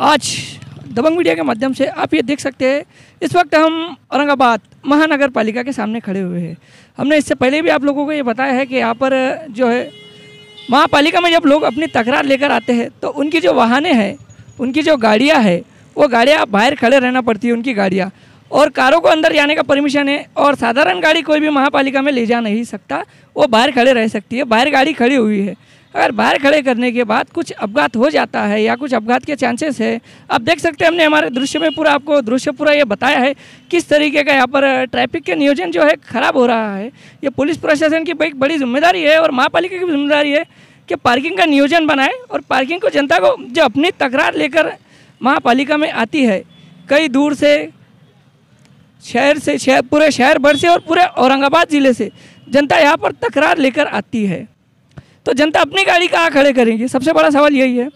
आज दबंग मीडिया के माध्यम से आप ये देख सकते हैं, इस वक्त हम औरंगाबाद महानगर पालिका के सामने खड़े हुए हैं। हमने इससे पहले भी आप लोगों को ये बताया है कि यहाँ पर जो है महापालिका में जब लोग अपनी तकरार लेकर आते हैं तो उनकी जो वाहनें हैं, उनकी जो गाड़ियाँ हैं, वो गाड़ियाँ बाहर खड़े रहना पड़ती है उनकी गाड़ियाँ, और कारों को अंदर जाने का परमिशन है। और साधारण गाड़ी कोई भी महापालिका में ले जा नहीं सकता, वो बाहर खड़े रह सकती है। बाहर गाड़ी खड़ी हुई है, अगर बाहर खड़े करने के बाद कुछ अपघात हो जाता है या कुछ अपघात के चांसेस है, आप देख सकते हैं हमने हमारे दृश्य में पूरा आपको दृश्य पूरा ये बताया है किस तरीके का यहाँ पर ट्रैफिक के नियोजन जो है ख़राब हो रहा है। ये पुलिस प्रशासन की एक बड़ी जिम्मेदारी है और महापालिका की जिम्मेदारी है कि पार्किंग का नियोजन बनाए और पार्किंग को जनता को जो अपनी तकरार लेकर महापालिका में आती है, कई दूर से शहर पूरे शहर भर से और पूरे औरंगाबाद ज़िले से जनता यहाँ पर तकरार लेकर आती है, तो जनता अपनी गाड़ी कहाँ खड़े करेंगी? सबसे बड़ा सवाल यही है।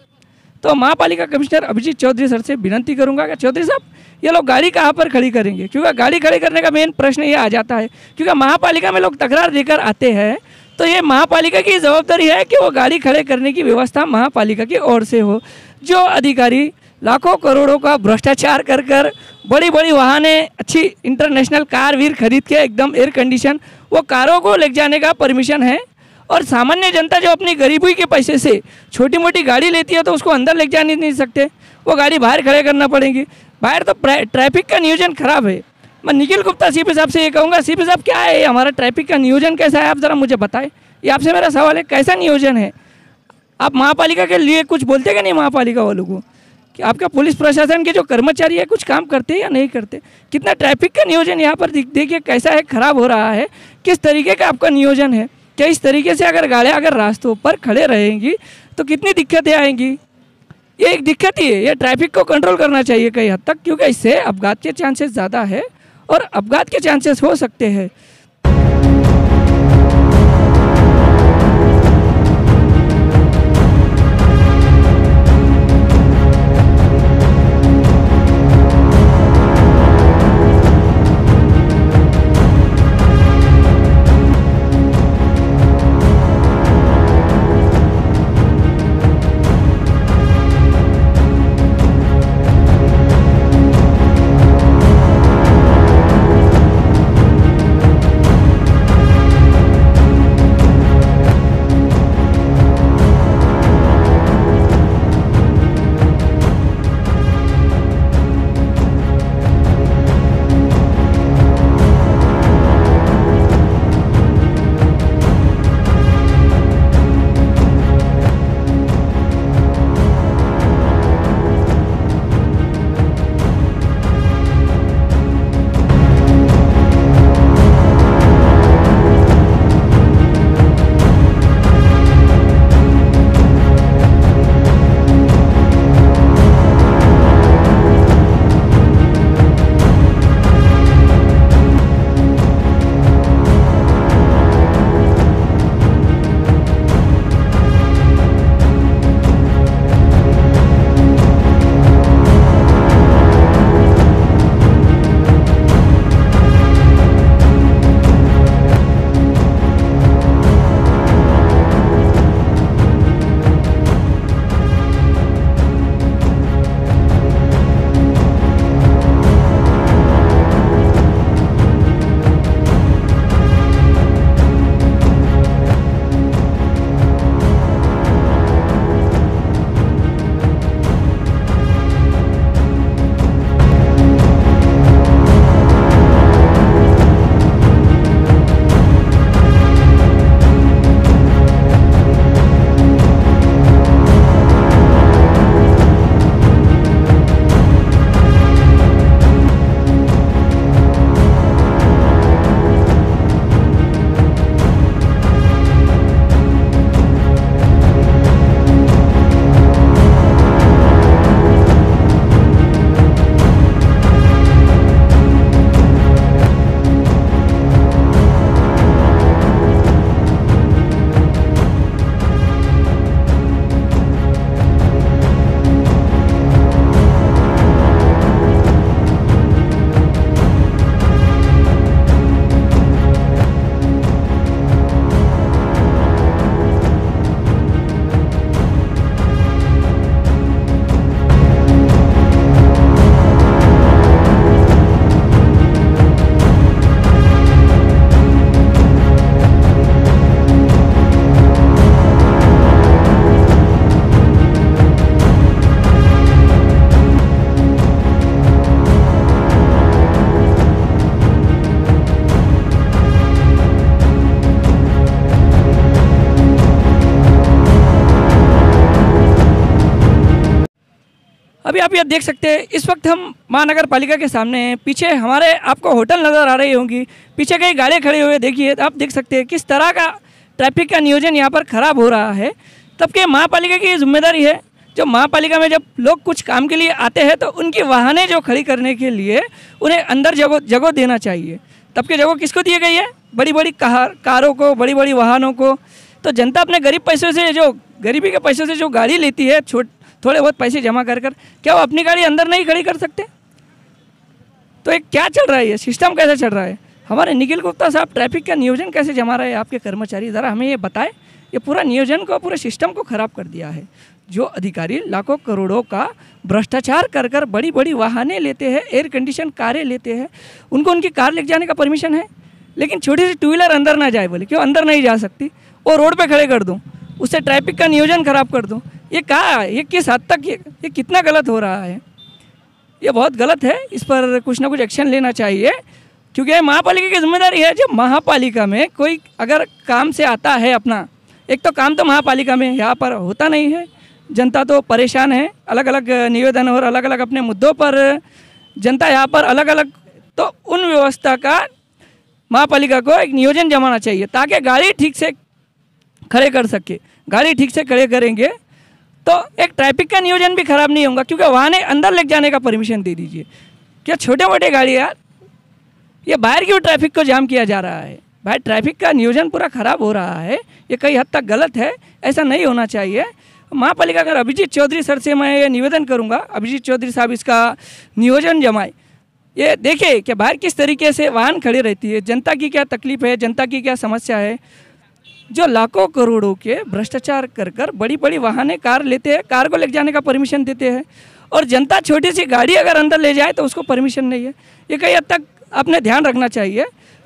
तो महापालिका कमिश्नर अभिजीत चौधरी सर से विनती करूंगा कि चौधरी साहब, ये लोग गाड़ी कहाँ पर खड़ी करेंगे? क्योंकि गाड़ी खड़ी करने का मेन प्रश्न ये आ जाता है, क्योंकि महापालिका में लोग तकरार लेकर आते हैं, तो ये महापालिका की जवाबदारी है कि वो गाड़ी खड़े करने की व्यवस्था महापालिका की ओर से हो। जो अधिकारी लाखों करोड़ों का भ्रष्टाचार कर कर बड़ी बड़ी वाहनें, अच्छी इंटरनेशनल कार वीर खरीद के एकदम एयर कंडीशन वो कारों को ले जाने का परमिशन है, और सामान्य जनता जो अपनी गरीबी के पैसे से छोटी मोटी गाड़ी लेती है तो उसको अंदर ले जा नहीं सकते, वो गाड़ी बाहर खड़े करना पड़ेगी। बाहर तो ट्रैफिक का नियोजन खराब है। मैं निखिल गुप्ता सीपी साहब से ये कहूँगा, सीपी साहब क्या है हमारा ट्रैफिक का नियोजन कैसा है, आप ज़रा मुझे बताएं। ये आपसे मेरा सवाल है, कैसा नियोजन है? आप महापालिका के लिए कुछ बोलते क्या नहीं महापालिका वालों को कि आपका पुलिस प्रशासन के जो कर्मचारी है कुछ काम करते हैं या नहीं करते? कितना ट्रैफिक का नियोजन यहाँ पर देखिए कैसा है, खराब हो रहा है। किस तरीके का आपका नियोजन है? क्या इस तरीके से अगर गाड़ियाँ अगर रास्तों पर खड़े रहेंगी तो कितनी दिक्कतें आएंगी? ये एक दिक्कत ही है। ये ट्रैफिक को कंट्रोल करना चाहिए कई हद तक, क्योंकि इससे अपघात के चांसेस ज़्यादा है और अपघात के चांसेस हो सकते हैं। अभी आप ये देख सकते हैं, इस वक्त हम महानगर पालिका के सामने हैं। पीछे हमारे आपको होटल नज़र आ रही होंगी, पीछे कई गाड़ियाँ खड़ी हुई देखिए, आप देख सकते हैं किस तरह का ट्रैफिक का नियोजन यहाँ पर खराब हो रहा है। तब के महापालिका की जिम्मेदारी है, जो महापालिका में जब लोग कुछ काम के लिए आते हैं तो उनकी वाहनें जो खड़ी करने के लिए उन्हें अंदर जगह देना चाहिए। तब के जगह किसको दी गई है? बड़ी बड़ी कारों को, बड़ी बड़ी वाहनों को। तो जनता अपने गरीब पैसों से, जो गरीबी के पैसों से जो गाड़ी लेती है, थोड़े बहुत पैसे जमा कर क्या वो अपनी गाड़ी अंदर नहीं खड़ी कर सकते? तो ये क्या चल रहा है, ये सिस्टम कैसे चल रहा है? हमारे निखिल गुप्ता साहब ट्रैफिक का नियोजन कैसे जमा रहे हैं आपके कर्मचारी, ज़रा हमें ये बताएं। ये पूरा नियोजन को, पूरे सिस्टम को खराब कर दिया है। जो अधिकारी लाखों करोड़ों का भ्रष्टाचार कर बड़ी बड़ी वाहनें लेते हैं, एयर कंडीशन कारें लेते हैं, उनको उनकी कार ले जाने का परमिशन है, लेकिन छोटी सी टू व्हीलर अंदर ना जाए। बोले क्यों अंदर नहीं जा सकती? वो रोड पे खड़े कर दूँ, उससे ट्रैफिक का नियोजन खराब कर दूँ। ये कहाँ, ये किस हद तक, ये कितना गलत हो रहा है? ये बहुत गलत है, इस पर कुछ ना कुछ एक्शन लेना चाहिए, क्योंकि महापालिका की जिम्मेदारी है। जब महापालिका में कोई अगर काम से आता है अपना, एक तो काम तो महापालिका में यहाँ पर होता नहीं है, जनता तो परेशान है, अलग अलग निवेदन और अलग अलग अपने मुद्दों पर जनता यहाँ पर अलग अलग, तो उन व्यवस्था का महापालिका को एक नियोजन जमाना चाहिए ताकि गाड़ी ठीक से खड़े कर सके। गाड़ी ठीक से खड़े करेंगे तो एक ट्रैफिक का नियोजन भी खराब नहीं होगा, क्योंकि वाहने अंदर ले जाने का परमिशन दे दीजिए। क्या छोटे मोटे गाड़ी यार, ये बाहर क्यों ट्रैफिक को जाम किया जा रहा है? भाई ट्रैफिक का नियोजन पूरा खराब हो रहा है, ये कई हद तक गलत है, ऐसा नहीं होना चाहिए। महापालिका अगर अभिजीत चौधरी सर से मैं ये निवेदन करूंगा, अभिजीत चौधरी साहब इसका नियोजन जमाए। ये देखिए कि बाहर किस तरीके से वाहन खड़ी रहती है, जनता की क्या तकलीफ है, जनता की क्या समस्या है। जो लाखों करोड़ों के भ्रष्टाचार कर बड़ी बड़ी वाहनें कार लेते हैं, कार को ले जाने का परमिशन देते हैं, और जनता छोटी सी गाड़ी अगर अंदर ले जाए तो उसको परमिशन नहीं है। ये कई हद तक आपने ध्यान रखना चाहिए।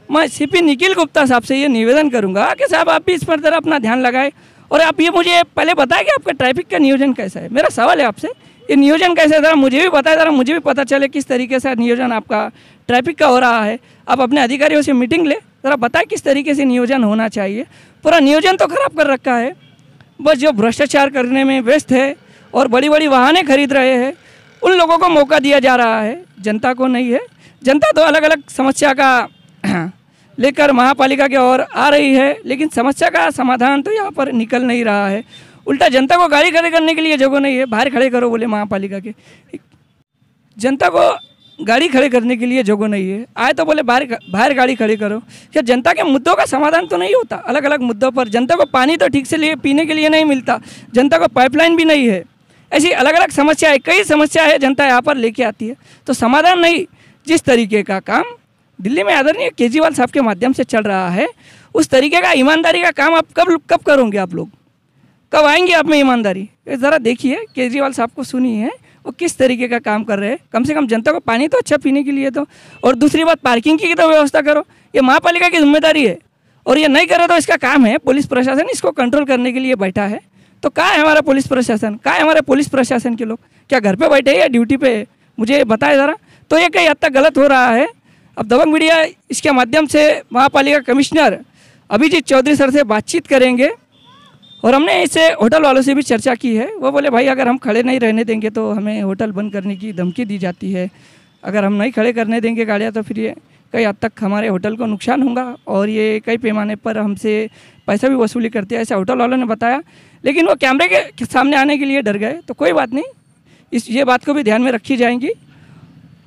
मैं सीपी निखिल गुप्ता साहब से ये निवेदन करूंगा कि साहब आप भी इस पर ज़रा अपना ध्यान लगाएं, और आप ये मुझे पहले बताएं कि आपका ट्रैफिक का नियोजन कैसा है। मेरा सवाल है आपसे, ये नियोजन कैसा है ज़रा मुझे भी बताएं, ज़रा मुझे भी पता चले किस तरीके से नियोजन आपका ट्रैफिक का हो रहा है। आप अपने अधिकारियों से मीटिंग ले, ज़रा बताएं किस तरीके से नियोजन होना चाहिए। पूरा नियोजन तो खराब कर रखा है, बस जो भ्रष्टाचार करने में व्यस्त है और बड़ी बड़ी वाहनें खरीद रहे हैं, उन लोगों को मौका दिया जा रहा है, जनता को नहीं है। जनता तो अलग अलग समस्या का लेकर महापालिका की ओर आ रही है, लेकिन समस्या का समाधान तो यहाँ पर निकल नहीं रहा है। उल्टा जनता को गाड़ी खड़े करने के लिए जगह नहीं है, बाहर खड़े करो बोले महापालिका के। जनता को गाड़ी खड़े करने के लिए जगह नहीं है, आए तो बोले बाहर गाड़ी खड़ी करो। क्या जनता के मुद्दों का समाधान तो नहीं होता? अलग अलग मुद्दों पर जनता को पानी तो ठीक से पीने के लिए नहीं मिलता, जनता को पाइपलाइन भी नहीं है, ऐसी अलग अलग समस्या है, कई समस्या है जनता यहाँ पर लेके आती है, तो समाधान नहीं। जिस तरीके का काम दिल्ली में आदरणीय केजरीवाल साहब के माध्यम से चल रहा है, उस तरीके का ईमानदारी का काम आप कब करोगे? आप लोग कब आएंगे आप में ईमानदारी? ज़रा देखिए, केजरीवाल साहब को सुनिए, वो किस तरीके का काम कर रहे हैं। कम से कम जनता को पानी तो अच्छा पीने के लिए दो, और दूसरी बात पार्किंग की तो व्यवस्था करो। ये महापालिका की जिम्मेदारी है, और ये नहीं करे तो इसका काम है, पुलिस प्रशासन इसको कंट्रोल करने के लिए बैठा है। तो कहाँ है हमारा पुलिस प्रशासन? कहाँ है हमारे पुलिस प्रशासन के लोग? क्या घर पे बैठे हैं या ड्यूटी पे है? मुझे बताए ज़रा। तो ये कई हद तक गलत हो रहा है। अब दबंग मीडिया इसके माध्यम से महापालिका कमिश्नर अभिजीत चौधरी सर से बातचीत करेंगे, और हमने इससे होटल वालों से भी चर्चा की है। वो बोले भाई अगर हम खड़े नहीं रहने देंगे तो हमें होटल बंद करने की धमकी दी जाती है, अगर हम नहीं खड़े करने देंगे गाड़ियाँ तो फिर ये कई हद तक हमारे होटल को नुकसान होगा, और ये कई पैमाने पर हमसे पैसा भी वसूली करते हैं, ऐसा होटल वालों ने बताया। लेकिन वो कैमरे के सामने आने के लिए डर गए। तो कोई बात नहीं, ये बात को भी ध्यान में रखी जाएंगी,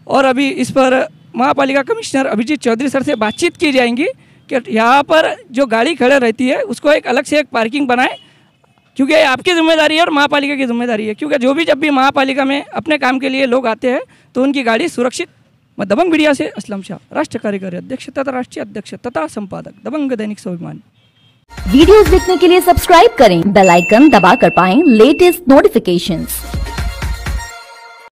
और अभी इस पर महापालिका कमिश्नर अभिजीत चौधरी सर से बातचीत की जाएंगी कि यहाँ पर जो गाड़ी खड़े रहती है उसको एक अलग से एक पार्किंग बनाए, क्योंकि आपकी जिम्मेदारी है और महापालिका की जिम्मेदारी है। क्योंकि जब भी महापालिका में अपने काम के लिए लोग आते हैं तो उनकी गाड़ी सुरक्षित। मैं दबंग मीडिया से असलम शाह, राष्ट्र कार्यकारी अध्यक्ष तथा राष्ट्रीय अध्यक्ष तथा संपादक, दबंग दैनिक स्वाभिमान। वीडियोस देखने के लिए सब्सक्राइब करें, बेल आइकन दबाकर पाएं लेटेस्ट नोटिफिकेशंस।